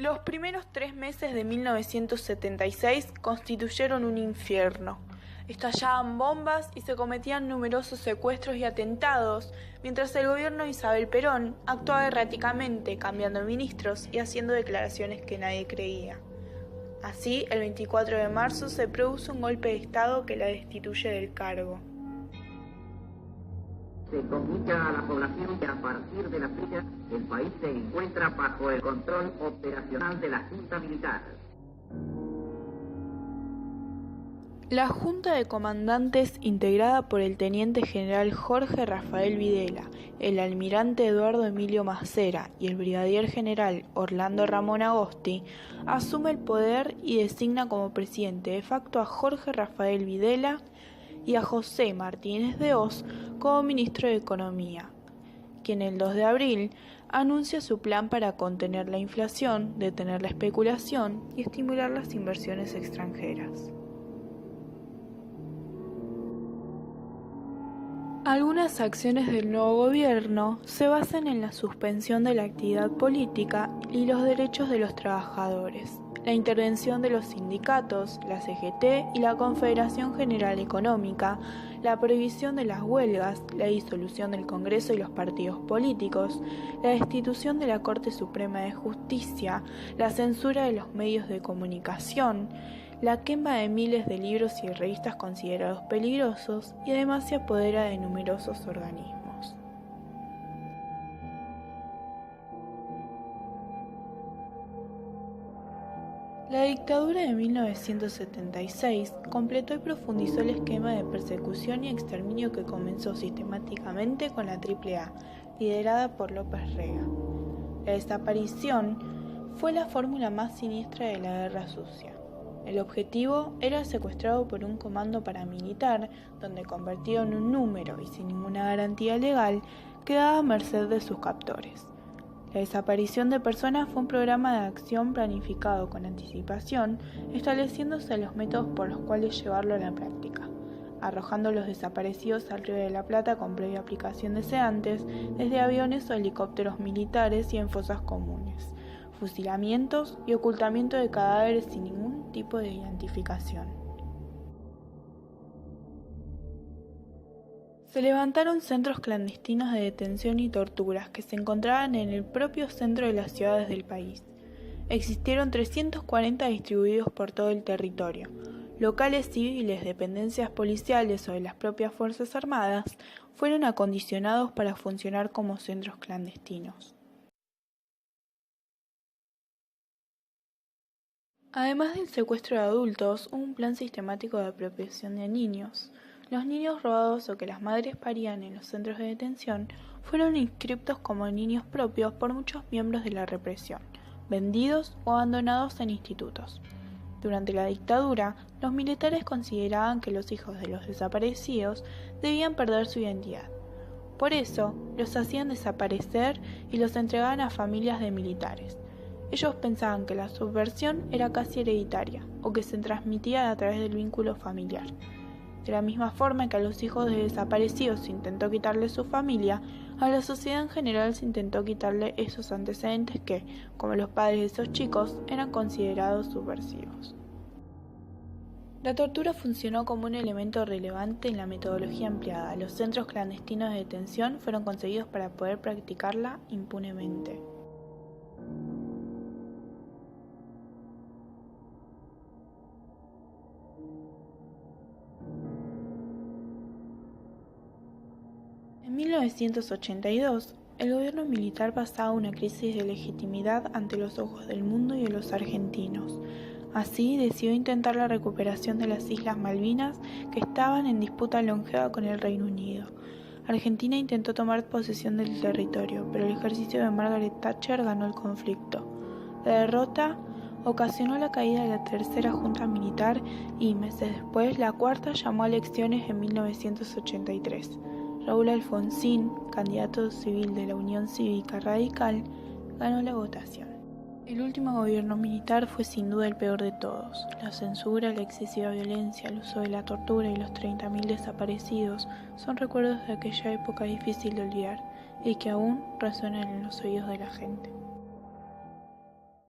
Los primeros 3 meses de 1976 constituyeron un infierno. Estallaban bombas y se cometían numerosos secuestros y atentados, mientras el gobierno de Isabel Perón actuaba erráticamente, cambiando ministros y haciendo declaraciones que nadie creía. Así, el 24 de marzo se produce un golpe de Estado que la destituye del cargo. Se comunica a la población que a partir de la fecha el país se encuentra bajo el control operacional de la Junta Militar. La Junta de Comandantes, integrada por el teniente general Jorge Rafael Videla, el almirante Eduardo Emilio Macera y el brigadier general Orlando Ramón Agosti, asume el poder y designa como presidente de facto a Jorge Rafael Videla y a José Martínez de Hoz como ministro de Economía, quien el 2 de abril anuncia su plan para contener la inflación, detener la especulación y estimular las inversiones extranjeras. Algunas acciones del nuevo gobierno se basan en la suspensión de la actividad política y los derechos de los trabajadores, la intervención de los sindicatos, la CGT y la Confederación General Económica, la prohibición de las huelgas, la disolución del Congreso y los partidos políticos, la destitución de la Corte Suprema de Justicia, la censura de los medios de comunicación, la quema de miles de libros y revistas considerados peligrosos y además se apodera de numerosos organismos. La dictadura de 1976 completó y profundizó el esquema de persecución y exterminio que comenzó sistemáticamente con la AAA, liderada por López Rega. La desaparición fue la fórmula más siniestra de la guerra sucia. El objetivo era secuestrado por un comando paramilitar, donde convertido en un número y sin ninguna garantía legal, quedaba a merced de sus captores. La desaparición de personas fue un programa de acción planificado con anticipación, estableciéndose los métodos por los cuales llevarlo a la práctica, arrojando los desaparecidos al Río de la Plata con previa aplicación de sedantes, desde aviones o helicópteros militares y en fosas comunes, fusilamientos y ocultamiento de cadáveres sin ningún tipo de identificación. Se levantaron centros clandestinos de detención y torturas que se encontraban en el propio centro de las ciudades del país. Existieron 340 distribuidos por todo el territorio. Locales civiles, dependencias policiales o de las propias Fuerzas Armadas fueron acondicionados para funcionar como centros clandestinos. Además del secuestro de adultos, hubo un plan sistemático de apropiación de niños. Los niños robados o que las madres parían en los centros de detención fueron inscriptos como niños propios por muchos miembros de la represión, vendidos o abandonados en institutos. Durante la dictadura, los militares consideraban que los hijos de los desaparecidos debían perder su identidad. Por eso, los hacían desaparecer y los entregaban a familias de militares. Ellos pensaban que la subversión era casi hereditaria o que se transmitía a través del vínculo familiar. De la misma forma que a los hijos de desaparecidos se intentó quitarle su familia, a la sociedad en general se intentó quitarle esos antecedentes que, como los padres de esos chicos, eran considerados subversivos. La tortura funcionó como un elemento relevante en la metodología empleada. Los centros clandestinos de detención fueron concebidos para poder practicarla impunemente. En 1982, el gobierno militar pasaba una crisis de legitimidad ante los ojos del mundo y de los argentinos. Así, decidió intentar la recuperación de las Islas Malvinas, que estaban en disputa longeva con el Reino Unido. Argentina intentó tomar posesión del territorio, pero el ejército de Margaret Thatcher ganó el conflicto. La derrota ocasionó la caída de la tercera junta militar y, meses después, la cuarta llamó a elecciones en 1983. Raúl Alfonsín, candidato civil de la Unión Cívica Radical, ganó la votación. El último gobierno militar fue sin duda el peor de todos. La censura, la excesiva violencia, el uso de la tortura y los 30.000 desaparecidos son recuerdos de aquella época difícil de olvidar y que aún resuenan en los oídos de la gente.